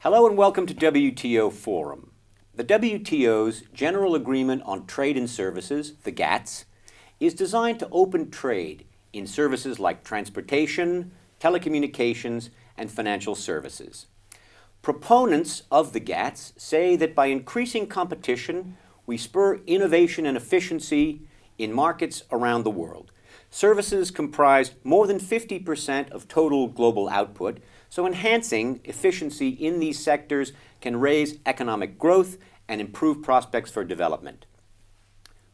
Hello and welcome to WTO Forum. The WTO's General Agreement on Trade and Services, the GATS, is designed to open trade in services like transportation, telecommunications, and financial services. Proponents of the GATS say that by increasing competition, we spur innovation and efficiency in markets around the world. Services comprise more than 50% of total global output, so enhancing efficiency in these sectors can raise economic growth and improve prospects for development.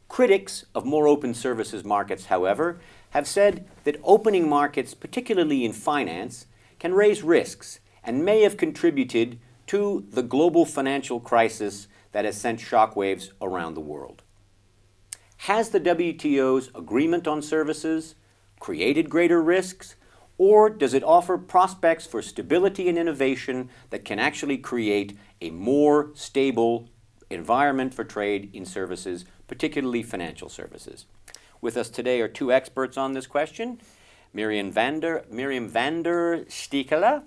Critics of more open services markets, however, have said that opening markets, particularly in finance, can raise risks and may have contributed to the global financial crisis that has sent shockwaves around the world. Has the WTO's agreement on services created greater risks, or does it offer prospects for stability and innovation that can actually create a more stable environment for trade in services, particularly financial services? With us today are two experts on this question. Myriam Vander Stichele,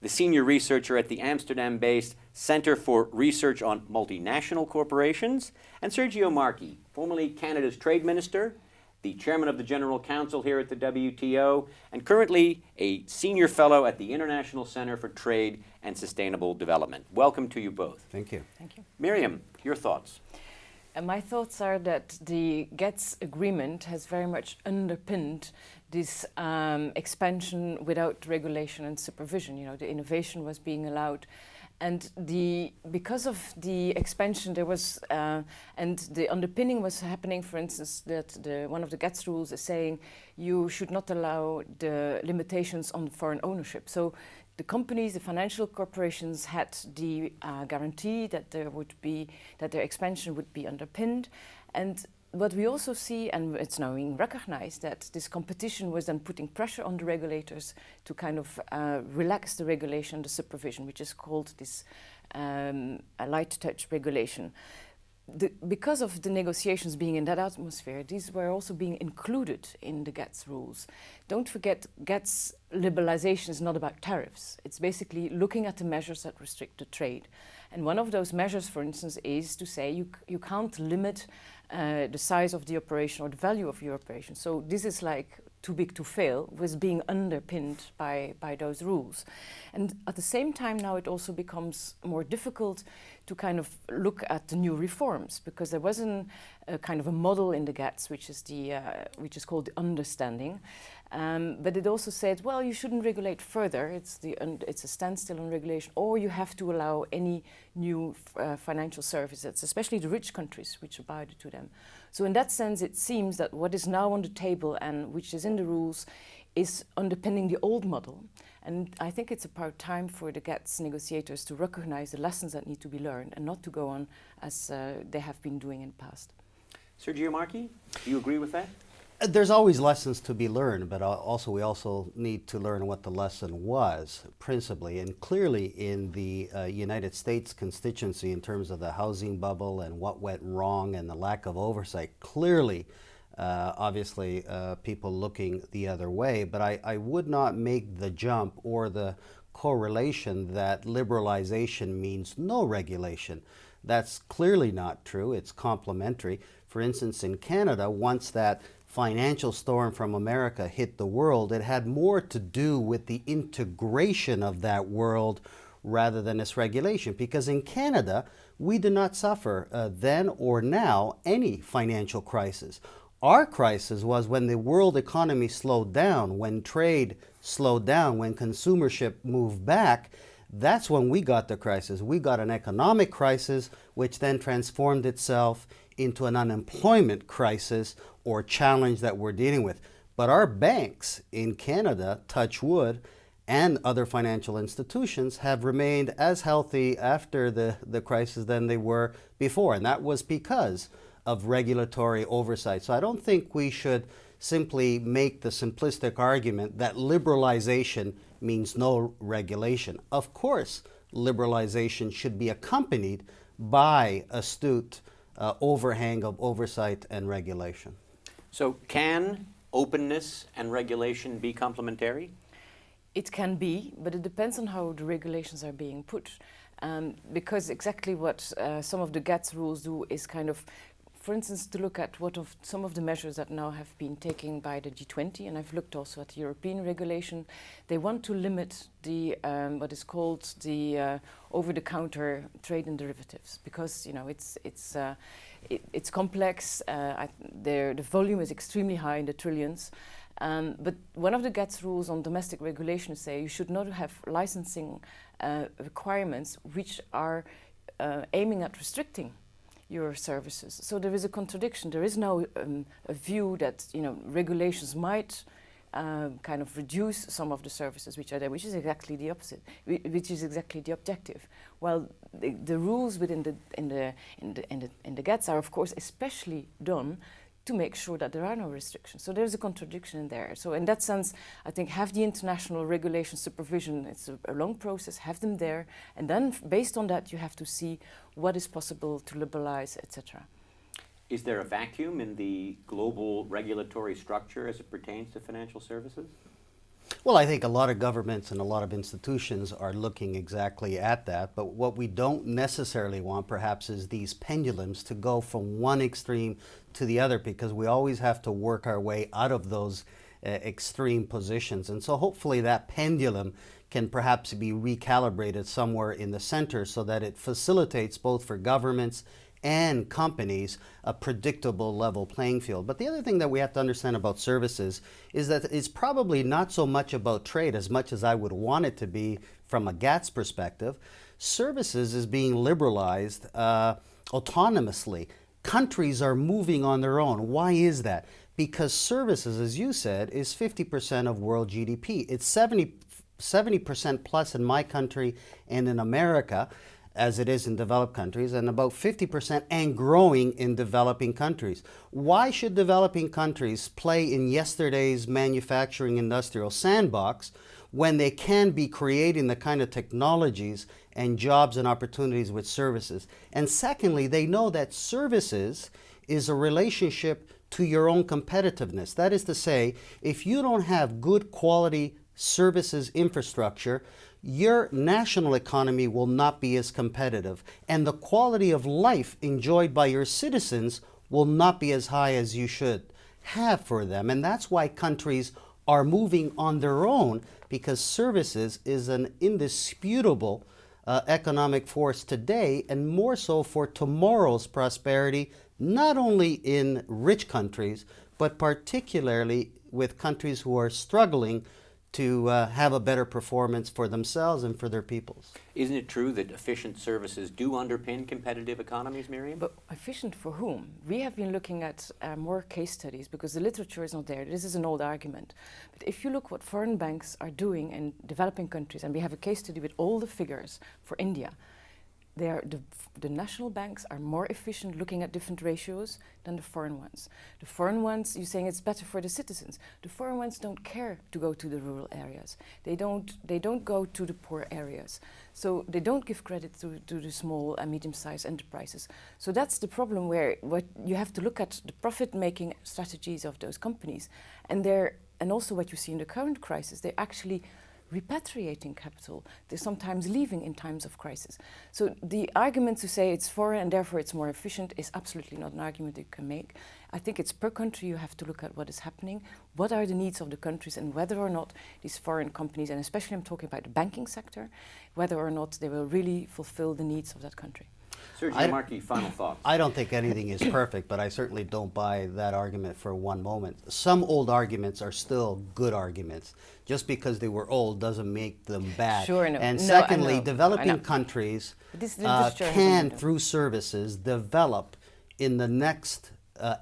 the senior researcher at the Amsterdam-based Centre for Research on Multinational Corporations, and Sergio Marchi, formerly Canada's Trade Minister, the Chairman of the General Council here at the WTO, and currently a Senior Fellow at the International Centre for Trade and Sustainable Development. Welcome to you both. Thank you. Thank you. Myriam, your thoughts? My thoughts are that the GATS agreement has very much underpinned this expansion without regulation and supervision. You know, the innovation was being allowed, and because of the expansion there was and the underpinning was happening. For instance, that one of the GATS rules is saying you should not allow the limitations on foreign ownership. So the companies, the financial corporations, had the guarantee that their expansion would be underpinned. And what we also see, and it's now being recognized, that this competition was then putting pressure on the regulators to kind of relax the regulation, the supervision, which is called this light touch regulation. Because of the negotiations being in that atmosphere, these were also being included in the GATS rules. Don't forget, GATS liberalization is not about tariffs. It's basically looking at the measures that restrict the trade. And one of those measures, for instance, is to say you can't limit the size of the operation or the value of your operation. So this is like too big to fail, was being underpinned by those rules. And at the same time now it also becomes more difficult to kind of look at the new reforms, because there wasn't a kind of a model in the GATS, which is called the understanding. But it also said, well, you shouldn't regulate further. It's a standstill on regulation, or you have to allow any new financial services, especially the rich countries, which abide to them. So in that sense, it seems that what is now on the table and which is in the rules is underpinning the old model. And I think it's about time for the GATS negotiators to recognize the lessons that need to be learned and not to go on as they have been doing in the past. Sergio Marchi, do you agree with that? There's always lessons to be learned, but we also need to learn what the lesson was, principally. And clearly in the United States constituency, in terms of the housing bubble and what went wrong and the lack of oversight, clearly, obviously, people looking the other way. But I would not make the jump or the correlation that liberalization means no regulation. That's clearly not true. It's complementary. For instance, in Canada, once that financial storm from America hit the world, it had more to do with the integration of that world rather than its regulation. Because in Canada, we do not suffer then or now any financial crisis. Our crisis was when the world economy slowed down, when trade slowed down, when consumership moved back. That's when we got the crisis. We got an economic crisis, which then transformed itself into an unemployment crisis or challenge that we're dealing with. But our banks in Canada, touch wood, and other financial institutions have remained as healthy after the crisis than they were before. And that was because of regulatory oversight. So I don't think we should simply make the simplistic argument that liberalization means no regulation. Of course, liberalization should be accompanied by astute overhang of oversight and regulation. So can openness and regulation be complementary? It can be, but it depends on how the regulations are being put. Because exactly what some of the GATS rules do is kind of, for instance, to look at some of the measures that now have been taken by the G20, and I've looked also at the European regulation. They want to limit the what is called the over-the-counter trade in derivatives, because it's complex. The volume is extremely high in the trillions. But one of the GATS rules on domestic regulation say you should not have licensing requirements which are aiming at restricting your services. So there is a contradiction. There is now a view that regulations might kind of reduce some of the services which are there, which is exactly the opposite, which is exactly the objective. While the rules within the GATS are, of course, especially done to make sure that there are no restrictions. So there's a contradiction in there. So in that sense, I think have the international regulation supervision, it's a long process, have them there, and then based on that you have to see what is possible to liberalize, etc. Is there a vacuum in the global regulatory structure as it pertains to financial services? Well, I think a lot of governments and a lot of institutions are looking exactly at that, but what we don't necessarily want perhaps is these pendulums to go from one extreme to the other, because we always have to work our way out of those extreme positions. And so hopefully that pendulum can perhaps be recalibrated somewhere in the center so that it facilitates both for governments and companies a predictable level playing field. But the other thing that we have to understand about services is that it's probably not so much about trade as much as I would want it to be from a GATS perspective. Services is being liberalized autonomously. Countries are moving on their own. Why is that? Because services, as you said, is 50% of world GDP. It's 70% plus in my country and in America, as it is in developed countries, and about 50% and growing in developing countries. Why should developing countries play in yesterday's manufacturing industrial sandbox when they can be creating the kind of technologies and jobs and opportunities with services? And secondly, they know that services is a relationship to your own competitiveness. That is to say, if you don't have good quality services infrastructure, your national economy will not be as competitive, and the quality of life enjoyed by your citizens will not be as high as you should have for them. And that's why countries are moving on their own, because services is an indisputable economic force today, and more so for tomorrow's prosperity, not only in rich countries, but particularly with countries who are struggling to have a better performance for themselves and for their peoples. Isn't it true that efficient services do underpin competitive economies, Myriam? But efficient for whom? We have been looking at more case studies because the literature is not there. This is an old argument. But if you look what foreign banks are doing in developing countries, and we have a case study with all the figures for India, the national banks are more efficient looking at different ratios than the foreign ones. The foreign ones, you're saying it's better for the citizens. The foreign ones don't care to go to the rural areas. They don't go to the poor areas. So they don't give credit to the small and medium-sized enterprises. So that's the problem, where what you have to look at the profit-making strategies of those companies. And also what you see in the current crisis, they're actually repatriating capital. They're sometimes leaving in times of crisis. So the argument to say it's foreign and therefore it's more efficient is absolutely not an argument you can make. I think it's per country you have to look at what is happening, what are the needs of the countries, and whether or not these foreign companies, and especially I'm talking about the banking sector, whether or not they will really fulfill the needs of that country. Sergio Marchi, final thoughts. I don't think anything is perfect, but I certainly don't buy that argument for one moment. Some old arguments are still good arguments. Just because they were old doesn't make them bad. Sure, no. And No, secondly, developing countries can, through through services, develop in the next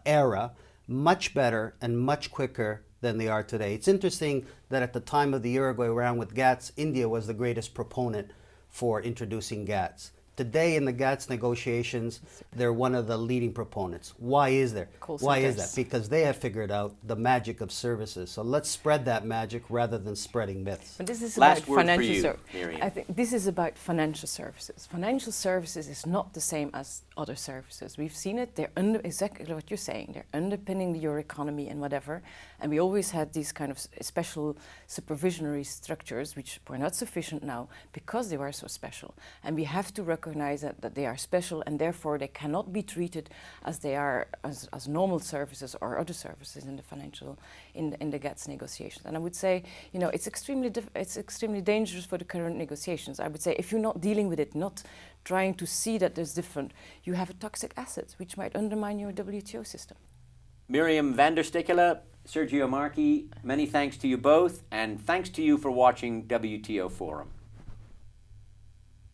era much better and much quicker than they are today. It's interesting that at the time of the Uruguay round with GATS, India was the greatest proponent for introducing GATS. Today in the GATS negotiations, they're one of the leading proponents. Why is there? Call Why is centers. that? Because they have figured out the magic of services. So let's spread that magic rather than spreading myths. But this is Last about word for financial you, services. Myriam. I think this is about financial services. Financial services is not the same as other services. We've seen it. They're exactly what you're saying. They're underpinning your economy and whatever. And we always had these kind of special supervisionary structures, which were not sufficient now because they were so special. And we have to recognize that they are special, and therefore they cannot be treated as they are as normal services or other services in the financial in the GATS negotiations. And I would say, you know, it's extremely dangerous for the current negotiations. I would say if you're not dealing with it, not trying to see that there's different, you have a toxic asset which might undermine your WTO system. Myriam Vander Stichele, Sergio Marchi, many thanks to you both, and thanks to you for watching WTO Forum.